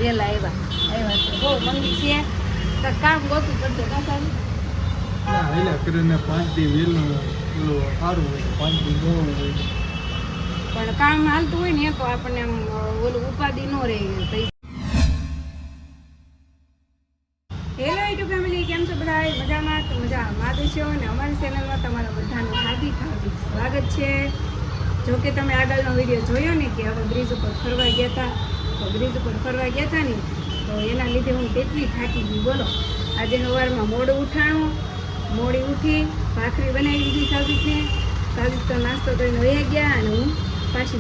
વહેલા આવ્યા તો બહુ મંદી છે તો કામ ગોતું પડશે ના સારું ના એટલે કરીને 5 દી વહેલું સારું હોય 5 દી ન હોય પણ કામ હાલતું હોય ને તો આપણને આમ ઓલું ઉપાધિ ન રહે પૈસા. હેલો યુટ્યુબ ફેમિલી, કેમ છો બધા? મજામાં? તો મજામાં દેશો અને અમારી ચેનલમાં તમારા બધાનું હાર્દિક હાર્દિક સ્વાગત છે. જો કે તમે આગળનો વિડીયો જોયો ને કે હવે બ્રિજ ઉપર ફરવા ગયા હતા, તો બ્રિજ ઉપર ફરવા ગયા હતા ને તો એના લીધે હું કેટલી થાકી ગઈ બોલો. આજે સવારમાં મોડું ઉઠાણું, મોડી ઉઠી ભાખરી બનાવી દીધી સાજીદને. સાજીદ તો નાસ્તો કરીને વહી ગયા અને હું પાછી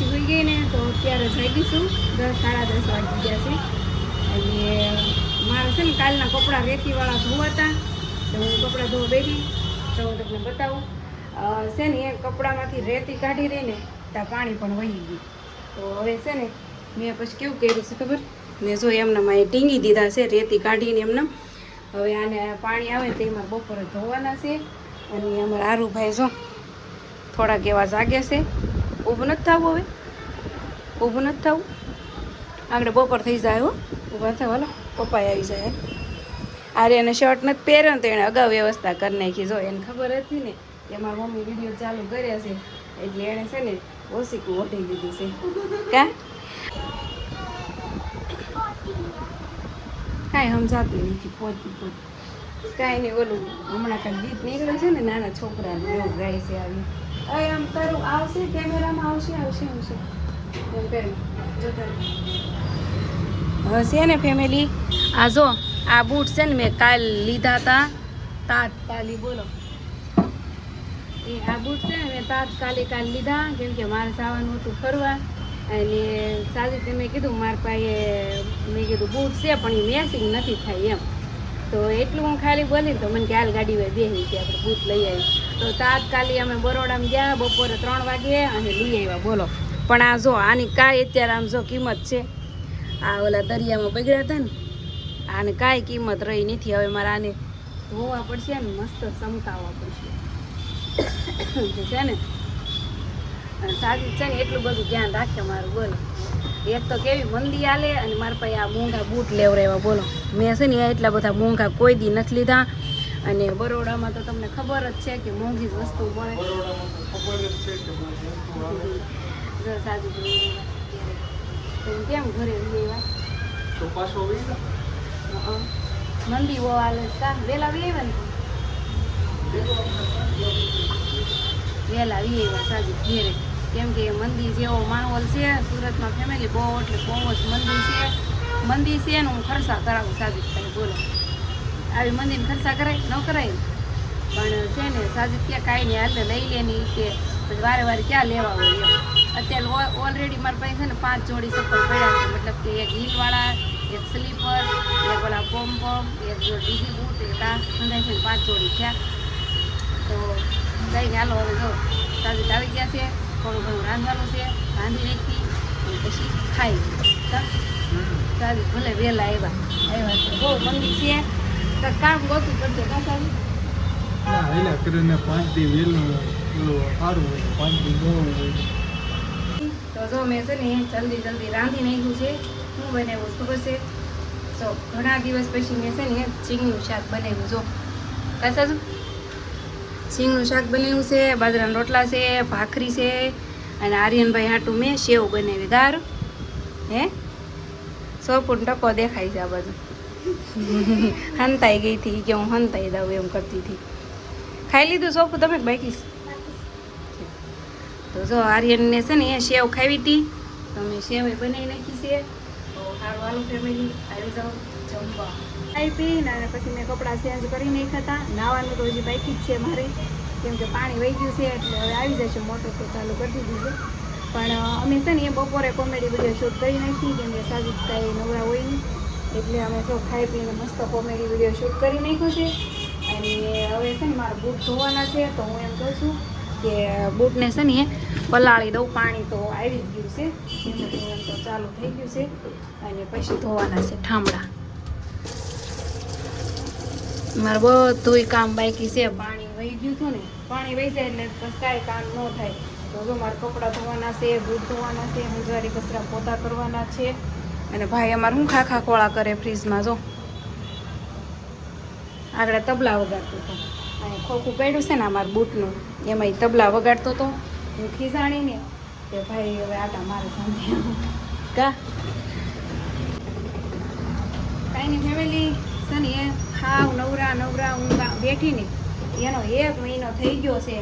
ભૂઈ ગઈ ને તો અત્યારે જાગી છું 10 સાડા 10 વાગી ગયા છે. અને મારે છે ને કાલના કપડાં રેતીવાળા ધોવાતા તો હું કપડાં ધોવા બેઠી તો હું તમને બતાવું છે ને એ કપડામાંથી રેતી કાઢી રહી ને ત્યાં પાણી પણ વહી ગયું. તો હવે છે ને મેં પછી કેવું કર્યું છે ખબર, મેં જો એમનામાં એ ટીંગી દીધા છે રેતી કાઢીને એમના. હવે આને પાણી આવે તો એમાં બપોરે ધોવાના છે. અને અમારા આરુભાઈ જો થોડાક એવા જાગે છે. ઊભું નથી થવું, હવે ઊભું નથી થવું, આગળ બપોર થઈ જાય હો. ઊભા થાવ, હાલો પપ્પાએ આવી જાય. આરે એને શર્ટ નથી પહેર્યો ને તો એણે અગાઉ વ્યવસ્થા કરી નાખી. જો એને ખબર હતી ને કે મારી મમ્મી વિડીયો ચાલુ કર્યા છે એટલે એણે છે ને ઓસીકું ઓઢી લીધું છે. કાંઈ સમજાતું નથી, પોતી કાંઈ નહીં. ઓલું હમણાં કાંઈ ગીત નીકળે છે ને નાના છોકરાનું, એવું ગાય છે. આવી હવે આમ તારું આવશે, કેમેરામાં આવશે એમ પેર જો હવે છે ને ફેમિલી, આ જો આ બૂટ છે ને મેં કાલ લીધા હતા તાત્કાલિક, બોલો એ આ બૂટ છે ને મેં તાત્કાલિક કાલ લીધા કેમ કે મારે જવાનું હતું ફરવા. અને સાજીદને મેં કીધું મારા પાસે મેં કીધું બૂટ છે પણ એ મેચિંગ નથી થાય એમ. તો એટલું હું ખાલી બોલી તો મને કે હાલ ગાડી હોય બેસી કે આપણે બૂટ લઈ આવી. તો તાત્કાલિક અમે બરોડામાં ગયા બપોરે 3 વાગે અને લઈ આવ્યા બોલો. પણ આ જો આની કાંઈ અત્યારે આમ જો કિંમત છે, આ ઓલા દરિયામાં બગડ્યા હતા ને આને કાંઈ કિંમત રહી નથી. હવે મારે આને ધોવા પડશે ને મસ્ત ચમકાવવા પડશે છે ને. અને સાજીદ છે ને એટલું બધું ધ્યાન રાખે મારું બોલો. એક તો કેવી મંદી આલે અને મારા પાસે આ મોંઘા બૂટ લેવડાવ્યા બોલો. મેં છે ને એટલા બધા મોંઘા કોઈ દી નથી લીધા. અને બરોડામાં તો તમને ખબર જ છે કે મોંઘી જ વસ્તુ મળે. સાજીદ કેમ ઘરે લેવા તો પાછો મંદી બહુ હાલે કા વેલા આવ્યા ને વહેલા આવી આવ્યા સાજીદ ઘેરે. કેમ કે મંદી જેવો માહોલ છે સુરતમાં ફેમિલી, બહુ એટલે બહુ જ મંદી છે ને હું ખર્ચા કરાવું સાજીદ ભાઈ બોલો. આવી મંદીને ખર્ચા કરાય ન કરાય પણ છે ને સાજીદ ક્યાં કાંઈ નહીં હાલે લઈ લે નહીં કે પછી વારે ક્યાં લેવા હોય એમ. અત્યારે ઓલરેડી મારા પાસે છે ને 5 જોડી ચપ્પલ પડ્યા છે, મતલબ કે એક હીલવાળા, એક સ્લીપર, એક ઓલા પોમ એક જો બીજી બૂટ, એક આ અંદાજે 5 જોડી થયા. તો લઈને હાલો હવે જો સાજીદ આવી ગયા છે, થોડું ઘણું રાંધવાનું છે, રાંધી નાખી અને પછી ખાઈ. સાજીદ ભલે વહેલા આવ્યા તો બહુ મંદી છે તો કામ ગોતું પડશે કા સાજીદ? ના એટલે કરીને 5 દી વહેલું સારું હોય 5 દી ન હોય. તો જો મેં છે ને જલ્દી રાંધી નાખ્યું છે. હું બનાવ્યું ખબર છે? જો ઘણા દિવસ પછી મેં છે ને સિંગનું શાક બનાવ્યું. જો કાસા સિંગનું શાક બનાવ્યું છે, બાજરાના રોટલા છે, ભાખરી છે અને આર્યનભાઈ હાટું મેં સેવ બનાવી. ગાર હે સોપુન ટકો દેખાય છે આ બધું. હંતાઈ ગઈ હતી કે હું હંતાઈ દઉં એમ કરતી હતી. ખાઈ લીધું સોપું તમે બાકી? તો જો આર્યનને છે ને એ સેવ ખાવી હતી તો મેં સેવ બનાવી નાખી છે. તો સારું હાલો ફેમિલી આવી જાઓ જમવા. ખાઈ પીને અને પછી મેં કપડાં ચેન્જ કરી નાખ્યા હતા. નાવાનું તો હજી બાકી જ છે મારે કેમ કે પાણી વહી ગયું છે એટલે હવે આવી જશે. મોટર તો ચાલુ કરી દીધી છે પણ અમે છે ને એ બપોરે કોમેડી વિડીયો શૂટ કરી નાખી કેમ કે સાજીદ કાંઈ નવરા હોય નહીં એટલે અમે જો ખાઈ પીને મસ્ત કોમેડી વિડીયો શૂટ કરી નાખ્યો છે. અને હવે છે ને મારા બૂટ ધોવાના છે તો હું એમ કહું છું કે બૂટને છે ને પલાળી દઉં. પાણી તો આવી જ ગયું છે, એમ તો ચાલુ થઈ ગયું છે અને પછી ધોવાના છે ઠામડા. મારે બધું કામ બાકી છે. પાણી વહી ગયું હતું ને, પાણી વહી જાય એટલે પછી કાંઈ કામ ન થાય. તો જો મારે કપડાં ધોવાના છે, બૂટ ધોવાના છે, હંજવારી કચરા પોતા કરવાના છે અને ભાઈ અમારે શું ખાખા ખોળા કરે ફ્રીજમાં જો આગળ તબલા વગાડતો હતો અને ખોખું પડ્યું છે ને અમારું બૂટનું એમાં એ તબલા વગાડતો હતો હું ખીજાણીને કે ભાઈ હવે આટા મારે સાંભળે કા કાંઈ નહીં ફેમિલી છે ને એ હાવ નવરા હું બેઠીને એનો 1 મહિનો થઈ ગયો છે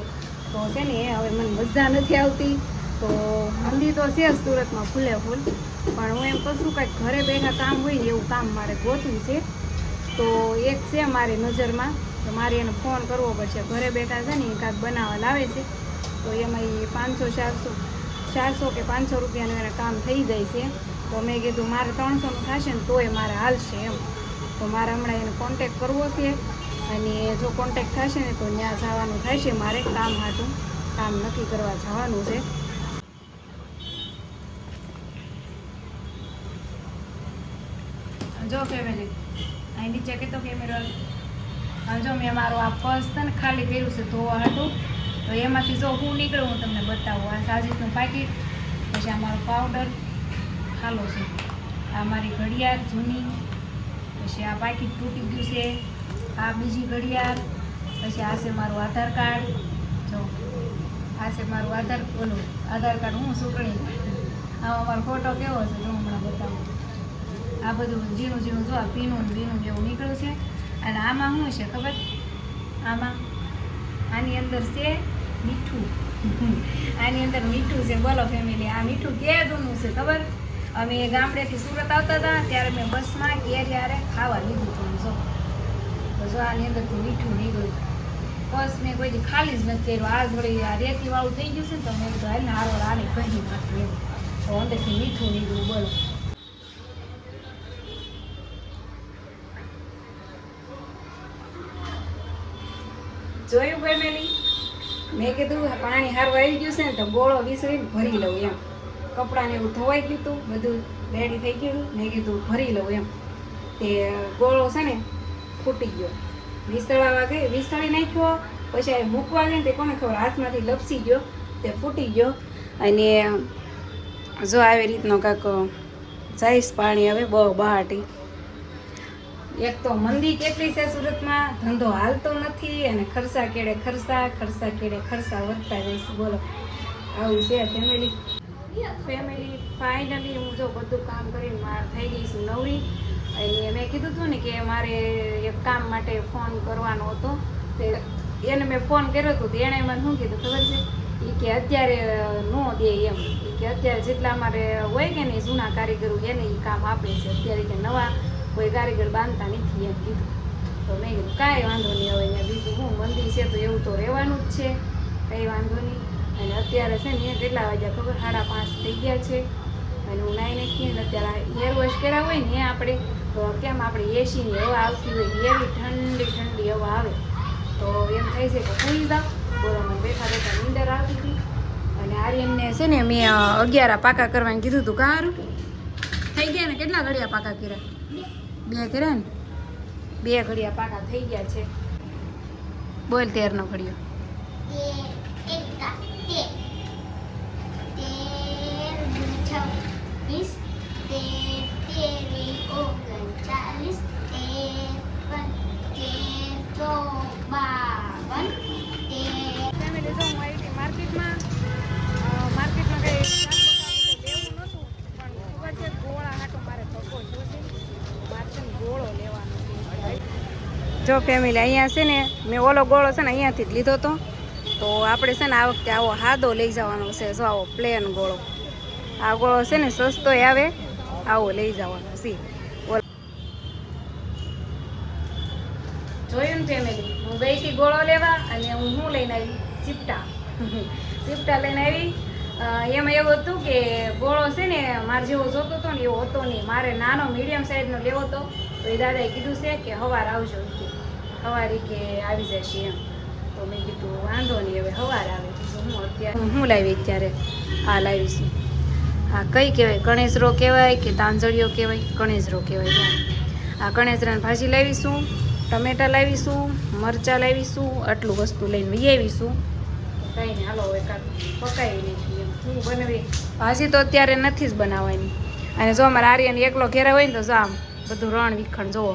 તો છે ને એ હવે મને મજા નથી આવતી તો મંદી તો છે જ સુરતમાં ફૂલે ફૂલ પણ હું એમ કહું છું કંઈક ઘરે બેઠા કામ હોય ને એવું કામ મારે ગોતવું છે તો એક છે મારી નજરમાં તો મારે એને ફોન કરવો પડશે ઘરે બેઠા છે ને કાંઈક બનાવવા લાવે છે તો એમાં એ 400 કે 500 રૂપિયાનું એને કામ થઈ જાય છે તો મેં કીધું મારે 300નું થશે ને તોય મારે હાલશે એમ તો મારે હમણાં એને કોન્ટેક કરવો છે અને જો કોન્ટેક થશે ને તો ત્યાં જવાનું થશે મારે કામ હાટું કામ નક્કી કરવા જવાનું છે જો ફેમિલી અહીં નીચે કીધો કેમેરો જો મેં મારું આ પર્સ છે ને ખાલી કર્યું છે ધોવા હાટું તો એમાંથી જો હું નીકળું હું તમને બતાવું આ સાજીદનું પાકીટ પછી આ મારો પાવડર ખાલો છે આ મારી ઘડિયાળ જૂની પછી આ પાકીટ તૂટી ગયું છે આ બીજી ઘડિયાળ પછી આ છે મારું આધાર કાર્ડ જો આ છે મારું આધાર કાર્ડ હું સુકણી આમાં મારો ફોટો કેવો છે જો હમણાં બતાવું આ બધું ઝીણું જો આ પીનું જેવું નીકળ્યું છે અને આમાં શું છે ખબર આમાં આની અંદર છે મીઠું આની અંદર મીઠું છે બોલો ફેમિલી આ મીઠું ક્યાં જૂનું છે ખબર અમે ગામડેથી સુરત આવતા હતા ત્યારે મેં બસમાં ત્યારે ખાવા લીધું હતું જો આની અંદરથી મીઠું નીકળ્યું બસ મેં કોઈ દી ખાલી જ નથી કર્યું આ વળી આ રેતીવાળું થઈ ગયું છે ને તો મેં કીધું હાલ ને હારો આને કહી નાખ્યું એમ તો અંદરથી મીઠું નીકળ્યું બોલો જોયું ફેમિલી મેં કીધું પાણી હારવા આવી ગયું છે ને તો ગોળો વિસરીને ભરી લઉં એમ કપડાને એવું ધોવાઈ ગયું હતું બધું રેડી થઈ ગયું મેં કીધું ભરી લઉં એમ તે ગોળો છે ને ફૂટી ગયો વિસળી નાખ્યો પછી મૂકવા ગઈ ને તે કોને ખબર હાથમાંથી લપસી ગયો તે ફૂટી ગયો અને જો આવી રીતનો કાંક જાઈશ પાણી હવે બહાટી એક તો મંદી કેટલી છે સુરતમાં ધંધો હાલતો નથી અને ખર્ચા કેડે ખર્ચા વધતા જઈશ બોલો આવું છે ફેમિલી ફાઇનલી હું જો બધું કામ કરીને મારે થઈ ગઈ છું નવરી અને મેં કીધું હતું ને કે મારે એક કામ માટે ફોન કરવાનો હતો તે એને મેં ફોન કર્યો હતો એણે મને શું કીધું ખબર છે એ કે અત્યારે ન દે એમ કે અત્યારે જેટલા અમારે હોય કે ને જૂના કારીગરો એને એ કામ આપે છે અત્યારે કે નવા કોઈ કારીગર બાંધતા નથી એમ કીધું તો મેં કીધું કાંઈ વાંધો નહીં હવે અહીંયા બીજું હું મંદી છે તો એવું તો રહેવાનું જ છે કંઈ વાંધો નહીં અને અત્યારે છે ને કેટલા વાગ્યા ખબર 5:30 થઈ ગયા છે અને હું નાઈ નાખીએ ને અત્યારે એર વોશ કર્યા હોય ને આપણે તો કેમ આપણે એસીની હવા આવતી હોય એવી ઠંડી હવા આવે તો એમ થાય છે કે સુઈ જાઓ બોરામાં બેઠા નીંદર આવતી હતી અને આર્યનને છે ને મેં 11 પાકા કરવાનું કીધું હતું કારું થઈ ગયા ને કેટલા ઘડિયા પાકા કર્યા 2 કર્યા ને 2 ઘડિયા પાકા થઈ ગયા છે બોલ 13નો ઘડિયો માર્કેટમાં કંઈ લેવું નહોતું પણ ખબર છે ગોળા હાટો મારે ધક્કો જોશે મારે છે ને ગોળો લેવાનો છે જો ફેમિલી અહીંયા છે ને મેં ઓલો ગોળો છે ને અહીંયાથી જ લીધો હતો તો આપણે છે ને આ વખતે આવો હાદો લઈ જવાનો છે જો આવો પ્લેન ગોળો આ ગોળો છે ને સસ્તોય આવે આવો લઈ જવાનો છે જોયું ને ફેમિલી હું ગઈ હતી ગોળો લેવા અને હું લઈને આવી ચીપટા લઈને આવી એમાં એવું હતું કે ગોળો છે ને મારે જેવો જોતો હતો ને એવો હતો નહીં મારે નાનો મીડિયમ સાઈઝનો લેવો હતો તો એ દાદાએ કીધું છે કે સવાર આવજો સવારે કે આવી જશે એમ તો મેં કીધું વાંધો નહીં હવે સવાર આવે હું અત્યારે હું લાવી અત્યારે આ લાવીશું આ કઈ કહેવાય ગણેશરો કહેવાય કે તાંજળીઓ કહેવાય ગણેશરો કહેવાય આ ગણેશરાની ભાજી લાવીશું ટમેટા લાવીશું મરચાં લાવીશું આટલું વસ્તુ લઈને વહી આવીશું કંઈ નહીં હાલો હવે કાંક પકાવી નાખીએ હું બનાવી ભાજી તો અત્યારે નથી જ બનાવવાની અને જો અમારે આર્યન એકલો ઘેરે હોય ને તો જો આમ બધું રણ વિખણ જોવો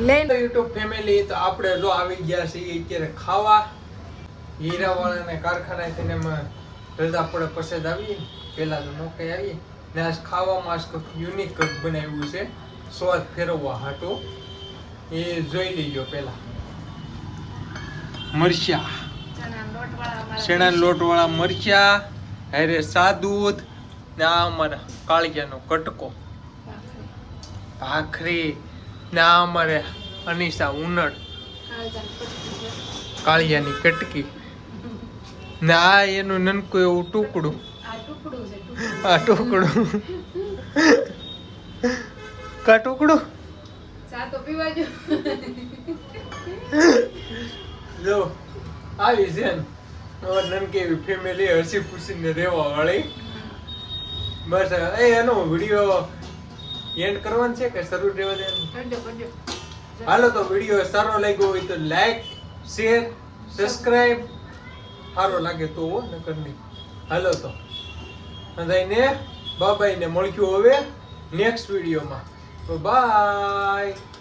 લઈને યુટ્યુબ ફેમિલી તો આપણે જો આવી ગયા છીએ અત્યારે ખાવા હીરાવાળાને કારખાને થઈને અમે રજા પડે પછી જ આવીએ પહેલા તો નોકરી આવીએ ને આજ ખાવામાં આજ કંઈક યુનિક કંઈક બનાવ્યું છે સ્વાદ ફેરવવા હાટો એ જોઈ લેજો પહેલા મરચા ચણાના લોટવાળા મરચા હારે સાદૂધ ને આ અમારા કાળિયાનો કટકો ભાખરી ને આ અમારે અનિશા ઉનડ કાળિયાની કટકી ને આ એનું નનકું એવું ટુકડું આ ટુકડું કા ટુકડું જો આવી છે ને નનકી એવી ફેમિલી હસી ખુશીને રહેવા વાળી બસ એનો વિડીયો એન્ડ કરવાનો છે કે શરૂ રહેવા દેવાનું હાલો તો વિડીયો સારો લાગ્યો હોય તો લાઈક શેર સબસ્ક્રાઇબ સારો લાગે તો નકર નહીં હાલો તો બધાને બાય ને મળ્યું હવે નેક્સ્ટ વિડીયોમાં બાય